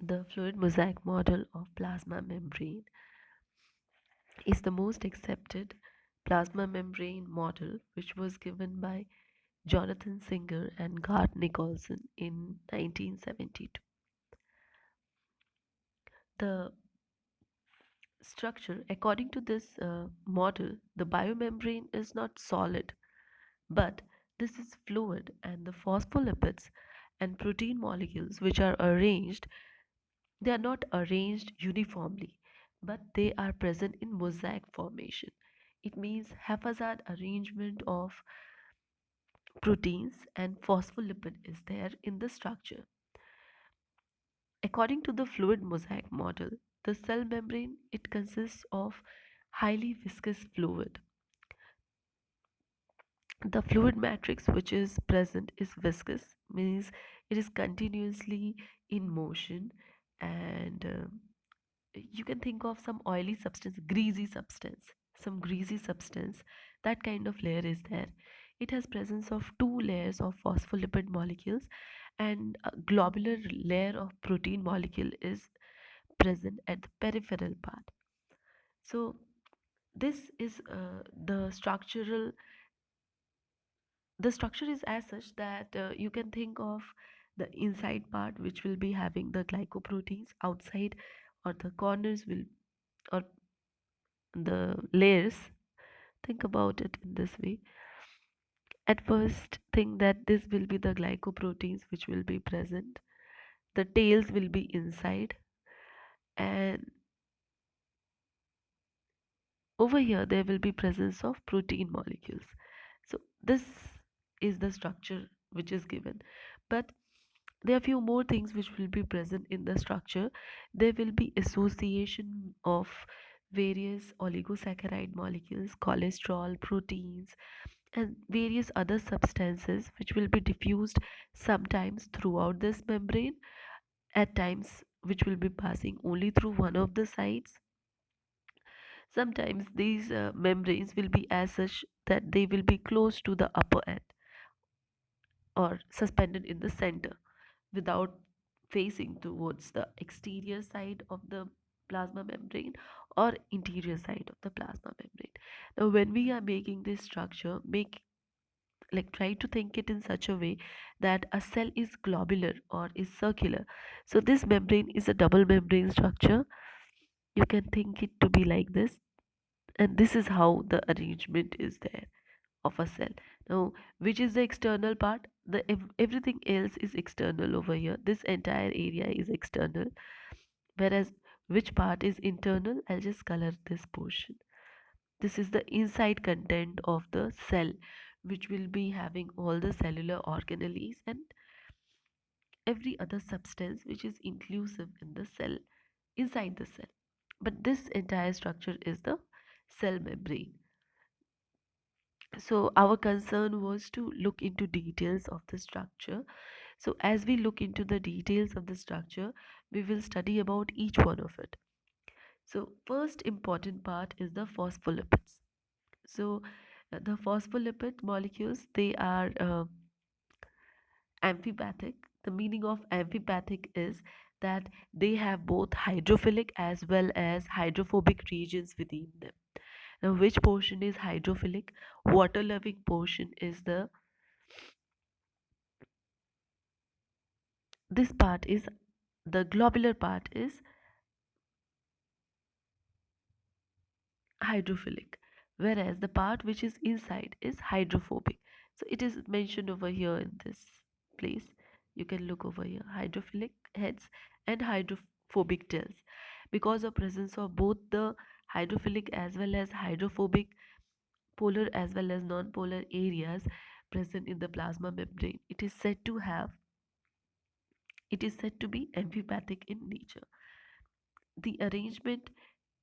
The fluid mosaic model of plasma membrane is the most accepted plasma membrane model, which was given by Jonathan Singer and Gart Nicholson in 1972. The structure, according to this model, the biomembrane is not solid, but this is fluid, and the phospholipids and protein molecules which are arranged, they are not arranged uniformly, but they are present in mosaic formation. It means haphazard arrangement of proteins and phospholipid is there in the structure. According to the fluid mosaic model, the cell membrane, it consists of highly viscous fluid. The fluid matrix which is present is viscous, means it is continuously in motion, and you can think of some oily substance, some greasy substance. That kind of layer is there. It has presence of two layers of phospholipid molecules, and a globular layer of protein molecule is present at the peripheral part. So this is the structure is as such that you can think of the inside part which will be having the glycoproteins outside, or the corners will, or the layers. Think about it in this way. At first think that this will be the glycoproteins which will be present, the tails will be inside, and over here there will be presence of protein molecules. So this is the structure which is given, but there are few more things which will be present in the structure. There will be association of various oligosaccharide molecules, cholesterol, proteins, and various other substances which will be diffused sometimes throughout this membrane, at times which will be passing only through one of the sides. Sometimes these membranes will be as such that they will be close to the upper end or suspended in the center without facing towards the exterior side of the plasma membrane or interior side of the plasma membrane. Now when we are making this structure, make, like, try to think it in such a way that a cell is globular or is circular. So this membrane is a double membrane structure. You can think it to be like this, and this is how the arrangement is there of a cell. Now, which is the external part? Everything else is external over here. This entire area is external. Whereas which part is internal? I'll just color this portion. This is the inside content of the cell, which will be having all the cellular organelles and every other substance which is inclusive in the cell, inside the cell. But this entire structure is the cell membrane. So our concern was to look into details of the structure. So as we look into the details of the structure, we will study about each one of it. So first important part is the phospholipids. So the phospholipid molecules, they are amphipathic. The meaning of amphipathic is that they have both hydrophilic as well as hydrophobic regions within them. Now, which portion is hydrophilic? Water loving portion is the, this part is, the globular part is hydrophilic, whereas the part which is inside is hydrophobic. So it is mentioned over here in this place. You can look over here, hydrophilic heads and hydrophobic tails. Because of presence of both the hydrophilic as well as hydrophobic, polar as well as non-polar areas present in the plasma membrane, it is said to be amphipathic in nature. The arrangement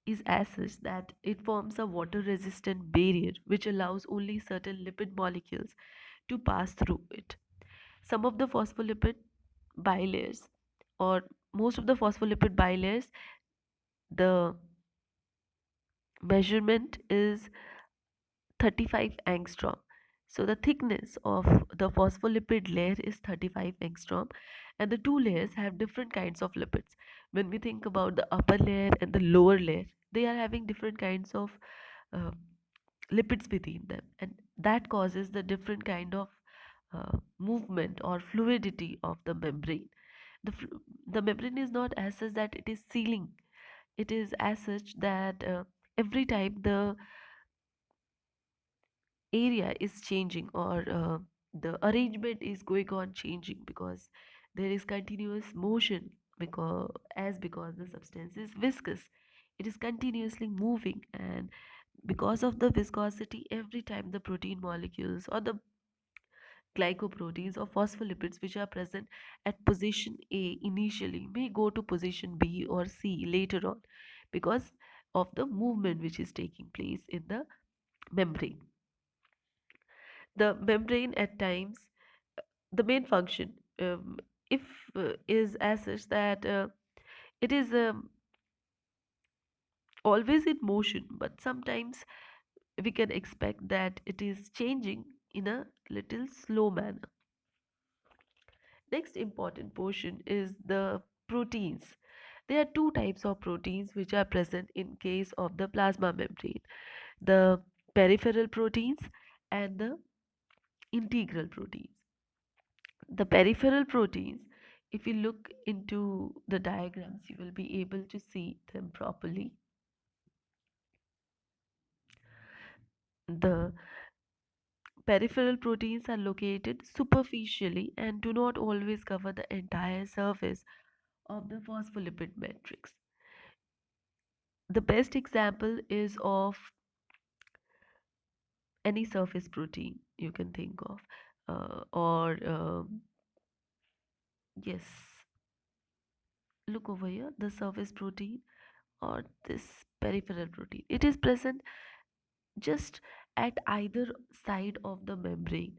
is as such that it forms a water resistant barrier which allows only certain lipid molecules to pass through it. Some of the phospholipid bilayers, or most of the phospholipid bilayers, the measurement is 35 angstrom. So the thickness of the phospholipid layer is 35 angstrom, And the two layers have different kinds of lipids. When we think about the upper layer and the lower layer, they are having different kinds of uh, lipids within them, and that causes the different kind of movement or fluidity of the membrane. The membrane is not as such that it is sealing, it is as such that every time the area is changing, or the arrangement is going on changing, because there is continuous motion, because the substance is viscous, it is continuously moving. And because of the viscosity, every time the protein molecules or the glycoproteins or phospholipids which are present at position A initially may go to position B or C later on, because of the movement which is taking place in the membrane. The membrane at times, the main function, if is as such that it is always in motion, but sometimes we can expect that it is changing in a little slow manner. Next important portion is the proteins. There are two types of proteins which are present in case of the plasma membrane: the peripheral proteins and the integral proteins. The peripheral proteins, if you look into the diagrams, you will be able to see them properly. The peripheral proteins are located superficially and do not always cover the entire surface of the phospholipid matrix. The best example is of any surface protein you can think of, or yes, look over here, the surface protein or this peripheral protein. It is present just at either side of the membrane.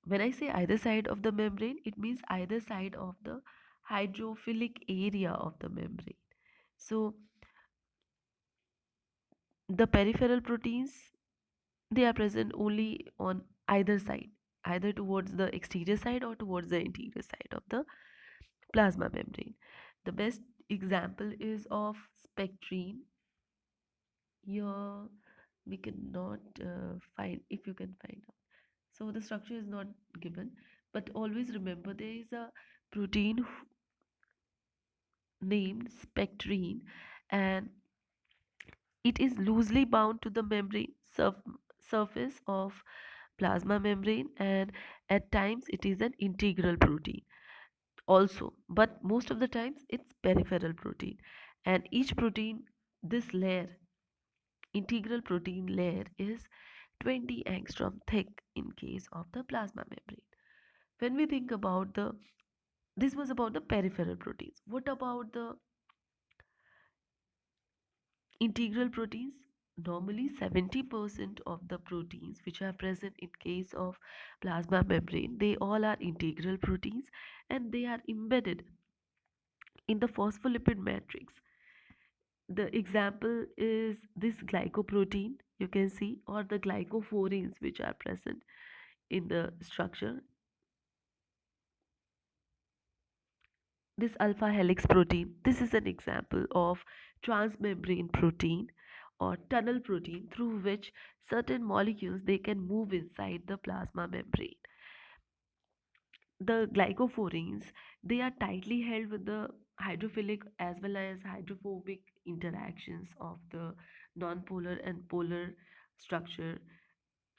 When I say either side of the membrane, it means either side of the hydrophilic area of the membrane. So the peripheral proteins, they are present only on either side, either towards the exterior side or towards the interior side of the plasma membrane. The best example is of spectrine. Here we cannot find, if you can find out. So the structure is not given, but always remember there is a protein named spectrine, and it is loosely bound to the membrane surface of plasma membrane, and at times it is an integral protein also, but most of the times it's peripheral protein. And each protein, this layer, integral protein layer, is 20 angstrom thick in case of the plasma membrane. When we think about the, this was about the peripheral proteins. What about the integral proteins? Normally 70% of the proteins which are present in case of plasma membrane, they all are integral proteins, and they are embedded in the phospholipid matrix. The example is this glycoprotein you can see, or the glycophorins which are present in the structure. This alpha helix protein, this is an example of transmembrane protein or tunnel protein through which certain molecules they can move inside the plasma membrane. The glycophorins, they are tightly held with the hydrophilic as well as hydrophobic interactions of the nonpolar and polar structure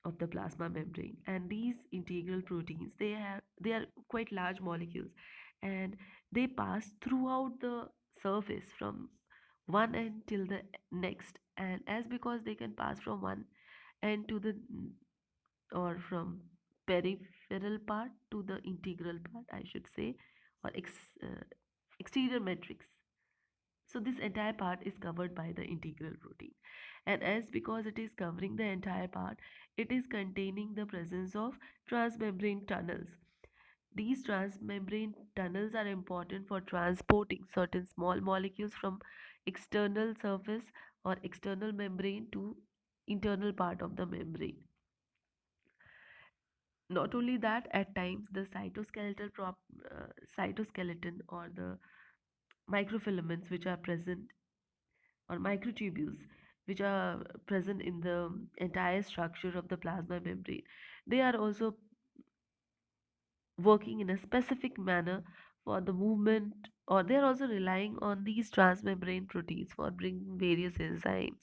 of the plasma membrane. And these integral proteins, they are quite large molecules, and they pass throughout the surface from one end till the next. And as because they can pass from one end to the, or from peripheral part to the integral part, I should say, or exterior matrix. So this entire part is covered by the integral protein. And as because it is covering the entire part, it is containing the presence of transmembrane tunnels. These transmembrane tunnels are important for transporting certain small molecules from external surface or external membrane to internal part of the membrane. Not only that, at times the cytoskeleton or the microfilaments which are present, or microtubules which are present in the entire structure of the plasma membrane, they are also working in a specific manner for the movement, or they're also relying on these transmembrane proteins for bringing various enzymes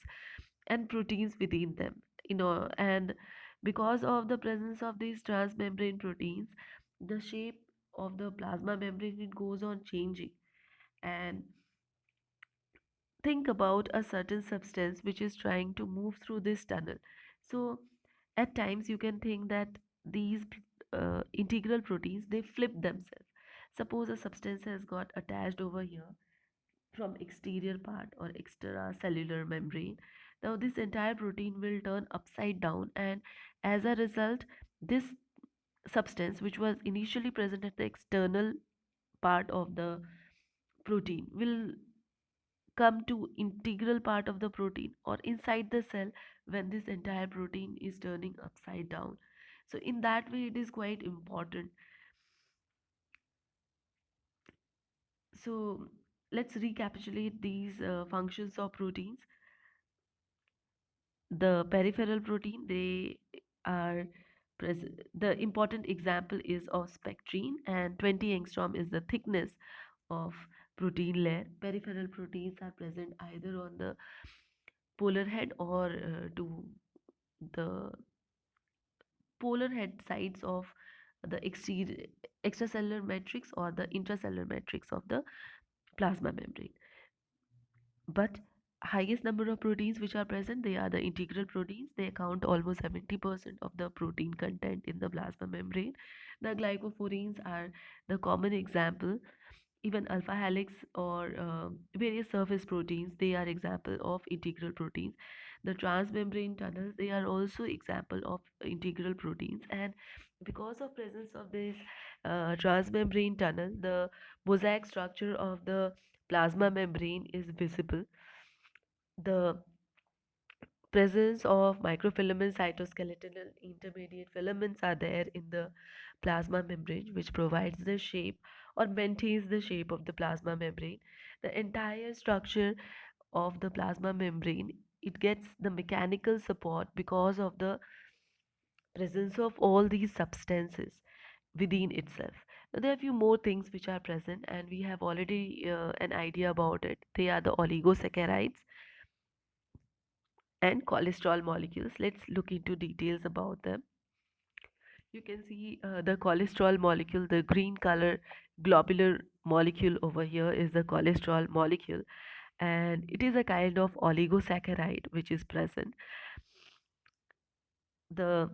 and proteins within them, and because of the presence of these transmembrane proteins, the shape of the plasma membrane, it goes on changing. And think about a certain substance which is trying to move through this tunnel. So at times you can think that these integral proteins, they flip themselves. Suppose a substance has got attached over here from exterior part or extracellular membrane. Now this entire protein will turn upside down, and as a result, this substance which was initially present at the external part of the protein will come to integral part of the protein or inside the cell when this entire protein is turning upside down. So in that way it is quite important. So let's recapitulate these functions of proteins. The peripheral protein, they are present. The important example is of spectrine, and 20 angstrom is the thickness of protein layer. Peripheral proteins are present either on the polar head or to the polar head sides of the extracellular matrix or the intracellular matrix of the plasma membrane. But highest number of proteins which are present, they are the integral proteins. They account almost 70% of the protein content in the plasma membrane. The glycophorines are the common example. Even alpha helix or various surface proteins, they are example of integral proteins. The transmembrane tunnels, they are also example of integral proteins. And because of presence of this transmembrane tunnel, the mosaic structure of the plasma membrane is visible. The presence of microfilament cytoskeletal intermediate filaments are there in the plasma membrane, which provides the shape or maintains the shape of the plasma membrane. The entire structure of the plasma membrane, it gets the mechanical support because of the presence of all these substances within itself. Now, there are a few more things which are present, and we have already an idea about it. They are the oligosaccharides and cholesterol molecules. Let's look into details about them. You can see the cholesterol molecule, the green color globular molecule over here is the cholesterol molecule, and it is a kind of oligosaccharide which is present. The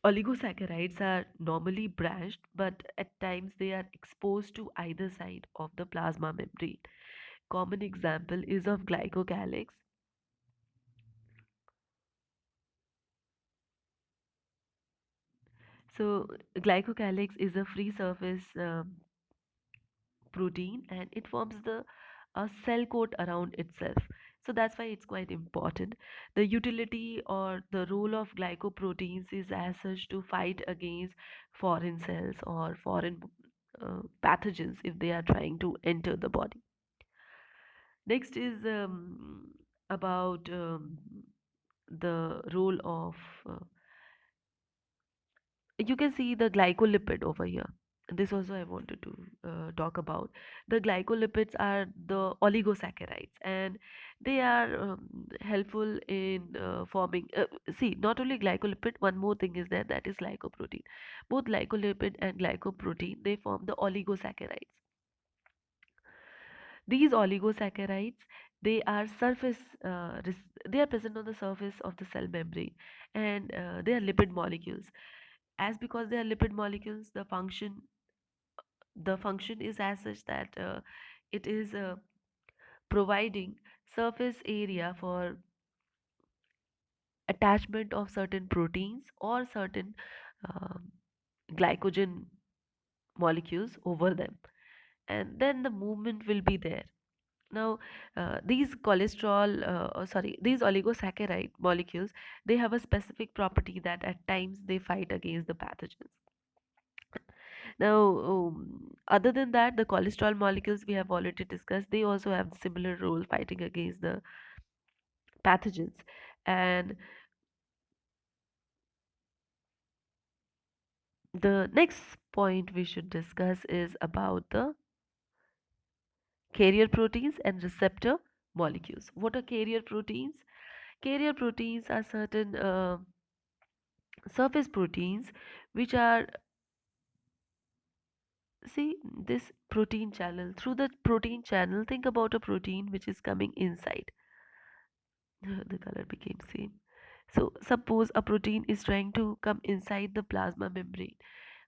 oligosaccharides are normally branched, but at times they are exposed to either side of the plasma membrane. Common example is of glycocalyx. So glycocalyx is a free surface protein, and it forms the cell coat around itself. So that's why it's quite important. The utility or the role of glycoproteins is as such to fight against foreign cells or foreign pathogens if they are trying to enter the body. Next is about the role of you can see the glycolipid over here. This also I wanted to talk about. The glycolipids are the oligosaccharides, and they are helpful in forming see, not only glycolipid, one more thing is there, that is glycoprotein. Both glycolipid and glycoprotein, they form the oligosaccharides. These oligosaccharides, they are they are present on the surface of the cell membrane, and they are lipid molecules. As because they are lipid molecules, the function is as such that it is providing surface area for attachment of certain proteins or certain um, glycogen molecules over them, and then the movement will be there. Now, these oligosaccharide molecules, they have a specific property that at times they fight against the pathogens. Now, other than that, the cholesterol molecules we have already discussed, they also have similar role fighting against the pathogens. And the next point we should discuss is about the carrier proteins and receptor molecules. What are carrier proteins? Carrier proteins are certain surface proteins which are, see, this protein channel. Through the protein channel, think about a protein which is coming inside. The color became same. So suppose a protein is trying to come inside the plasma membrane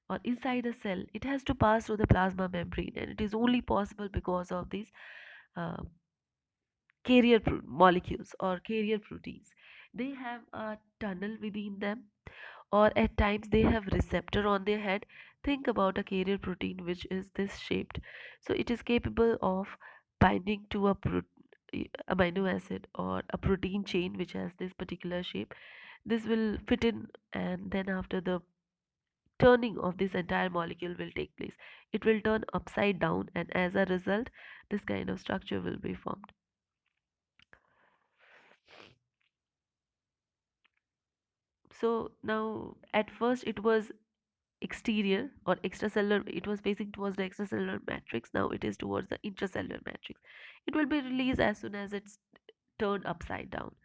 or inside a cell. It has to pass through the plasma membrane, and it is only possible because of these uh, molecules or carrier proteins. They have a tunnel within them, or at times they have receptor on their head. Think about a carrier protein which is this shaped. So it is capable of binding to a amino acid or a protein chain which has this particular shape. This will fit in, and then after the turning of this entire molecule will take place, it will turn upside down, and as a result this kind of structure will be formed. So now at first it was exterior or extracellular, it was facing towards the extracellular matrix, now it is towards the intracellular matrix. It will be released as soon as it's turned upside down.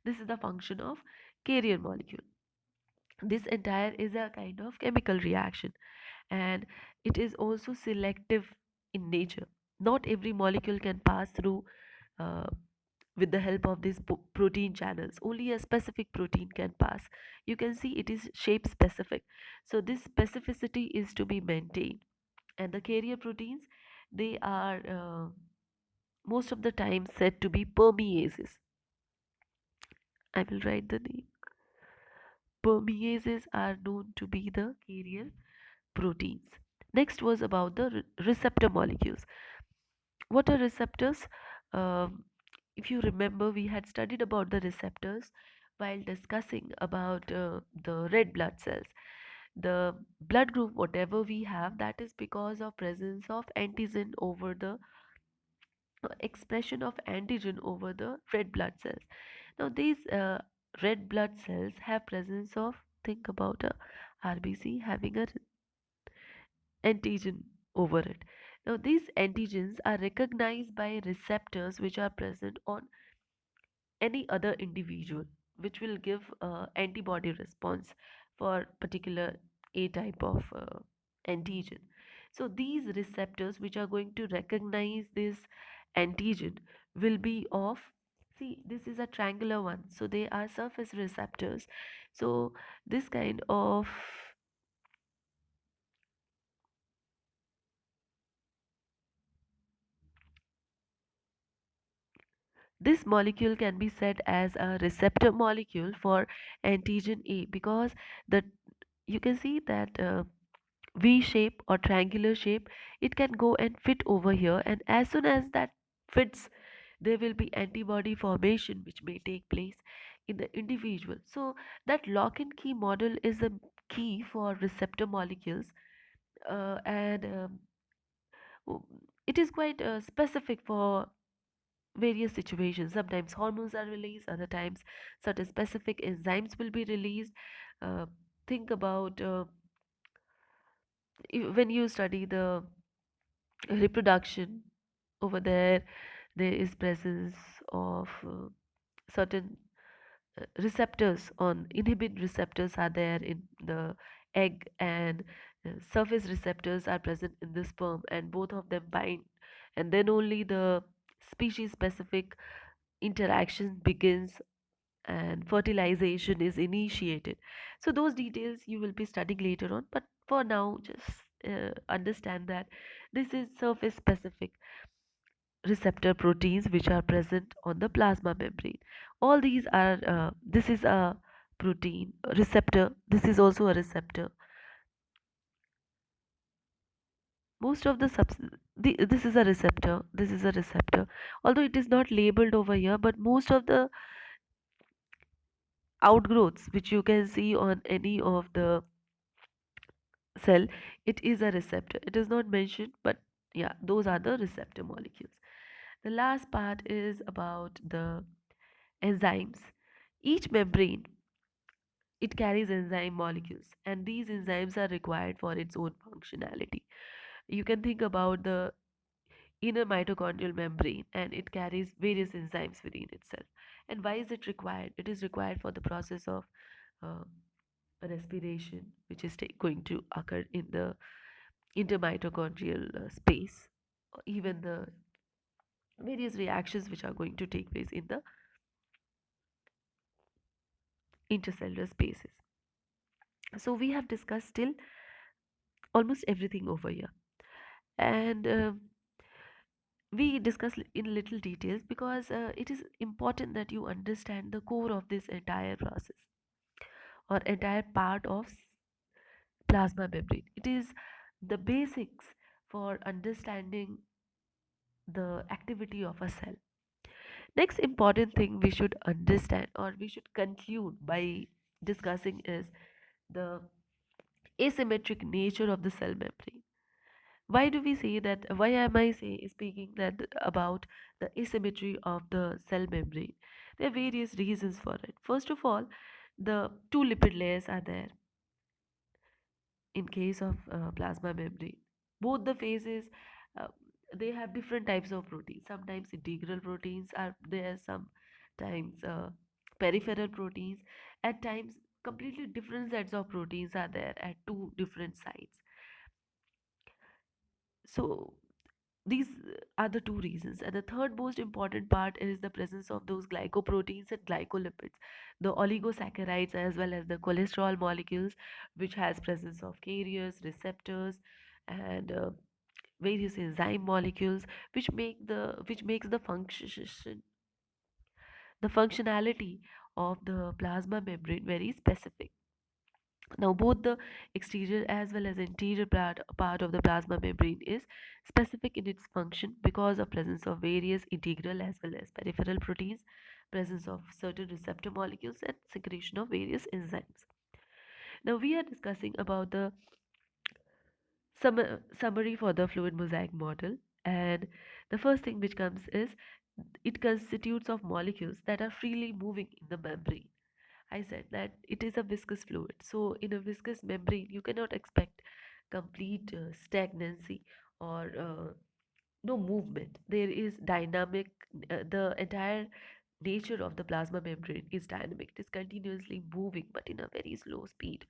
This is the function of carrier molecule. This entire is a kind of chemical reaction, and it is also selective in nature. Not every molecule can pass through uh, with the help of these protein channels. Only a specific protein can pass. You can see it is shape specific, so this specificity is to be maintained. And the carrier proteins, they are most of the time said to be permeases. I will write the name. Permeases are known to be the carrier proteins. Next was about the receptor molecules. What are receptors? Um, if you remember, we had studied about the receptors while discussing about the red blood cells. The blood group, whatever we have, that is because of presence of antigen over the expression of antigen over the red blood cells. Now, these red blood cells have presence of, think about a RBC having a antigen over it. Now, these antigens are recognized by receptors which are present on any other individual, which will give antibody response for particular A type of antigen. So, these receptors which are going to recognize this antigen will be of, see, this is a triangular one, so they are surface receptors. So, this kind of, this molecule can be said as a receptor molecule for antigen A, because the, you can see that V shape or triangular shape, it can go and fit over here, and as soon as that fits, there will be antibody formation which may take place in the individual. So that lock and key model is a key for receptor molecules, and it is quite specific for various situations. Sometimes hormones are released, other times certain specific enzymes will be released. uh, think about when you study the reproduction, over there is presence of certain receptors on inhibin receptors are there in the egg, and surface receptors are present in the sperm, and both of them bind, and then only the species specific interaction begins and fertilization is initiated. So those details you will be studying later on, but for now just understand that this is surface specific receptor proteins which are present on the plasma membrane. All these are this is a protein receptor, this is also a receptor. Most of the this is a receptor, this is a receptor, although it is not labeled over here, but most of the outgrowths which you can see on any of the cell, it is a receptor. It is not mentioned, but yeah, those are the receptor molecules. The last part is about the enzymes. Each membrane, it carries enzyme molecules, and these enzymes are required for its own functionality. You can think about the inner mitochondrial membrane, and it carries various enzymes within itself. And why is it required? It is required for the process of uh, respiration, which is going to occur in the intermitochondrial space, or even the various reactions which are going to take place in the intercellular spaces. So we have discussed still almost everything over here, and we discuss in little details because it is important that you understand the core of this entire process or entire part of plasma membrane. It is the basics for understanding the activity of a cell. Next important thing we should understand or we should conclude by discussing is the asymmetric nature of the cell membrane. Why do we say that? Why am I speaking that about the asymmetry of the cell membrane? There are various reasons for it. First of all, the two lipid layers are there in case of plasma membrane. Both the phases, uh, they have different types of proteins. Sometimes integral proteins are there, sometimes peripheral proteins, at times completely different sets of proteins are there at two different sites. So these are the two reasons, and the third most important part is the presence of those glycoproteins and glycolipids, the oligosaccharides as well as the cholesterol molecules, which has presence of carriers, receptors, and various enzyme molecules, which makes the functionality of the plasma membrane very specific. Now, both the exterior as well as interior part of the plasma membrane is specific in its function because of presence of various integral as well as peripheral proteins, presence of certain receptor molecules, and secretion of various enzymes. Now, we are discussing about the summary for the fluid mosaic model, and the first thing which comes is it constitutes of molecules that are freely moving in the membrane. I said that it is a viscous fluid. So, in a viscous membrane, you cannot expect complete stagnancy or no movement. There is dynamic, the entire nature of the plasma membrane is dynamic. It is continuously moving, but in a very slow speed.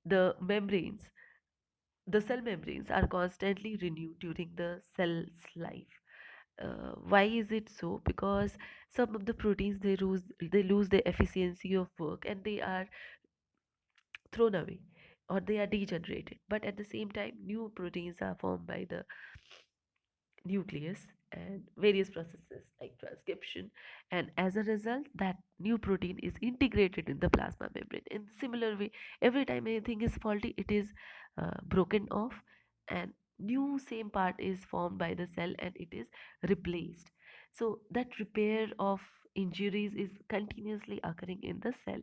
The membranes, the cell membranes, are constantly renewed during the cell's life. Why is it so? Because some of the proteins they lose their efficiency of work and they are thrown away or they are degenerated, but at the same time new proteins are formed by the nucleus and various processes like transcription, and as a result that new protein is integrated in the plasma membrane. In similar way, every time anything is faulty, it is broken off and new same part is formed by the cell and it is replaced. So that repair of injuries is continuously occurring in the cell.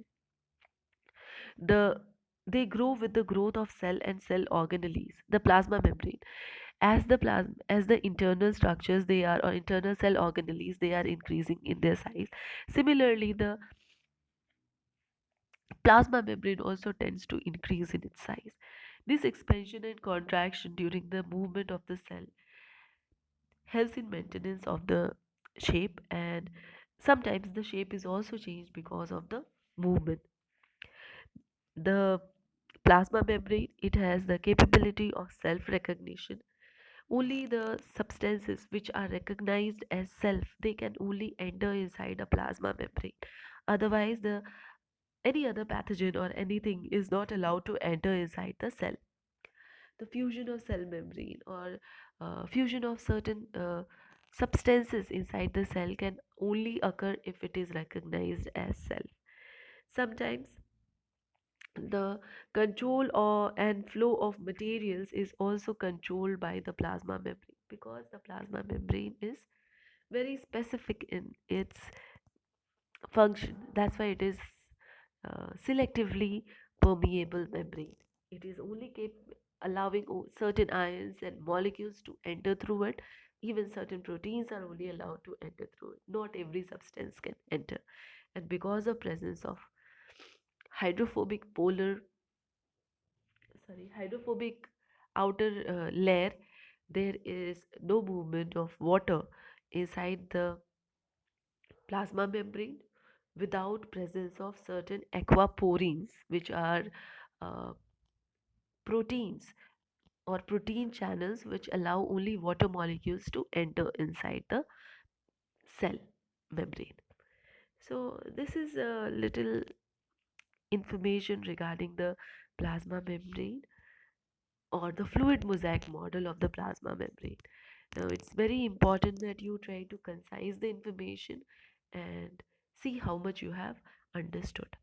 The They grow with the growth of cell and cell organelles, the plasma membrane. As the internal structures they are or internal cell organelles they are increasing in their size. Similarly, the plasma membrane also tends to increase in its size. This expansion and contraction during the movement of the cell helps in maintenance of the shape, and sometimes the shape is also changed because of the movement. The plasma membrane, it has the capability of self recognition. Only the substances which are recognized as self, they can only enter inside a plasma membrane. Otherwise, the any other pathogen or anything is not allowed to enter inside the cell. The fusion of cell membrane or fusion of certain substances inside the cell can only occur if it is recognized as self. Sometimes the control or and flow of materials is also controlled by the plasma membrane because the plasma membrane is very specific in its function. That's why it is selectively permeable membrane. It is only allowing certain ions and molecules to enter through it. Even certain proteins are only allowed to enter through it. Not every substance can enter. And because of presence of hydrophobic polar, hydrophobic outer layer, there is no movement of water inside the plasma membrane without presence of certain aquaporins, which are uh, proteins or protein channels which allow only water molecules to enter inside the cell membrane. So this is a little information regarding the plasma membrane or the fluid mosaic model of the plasma membrane. Now it's very important that you try to concise the information and see how much you have understood.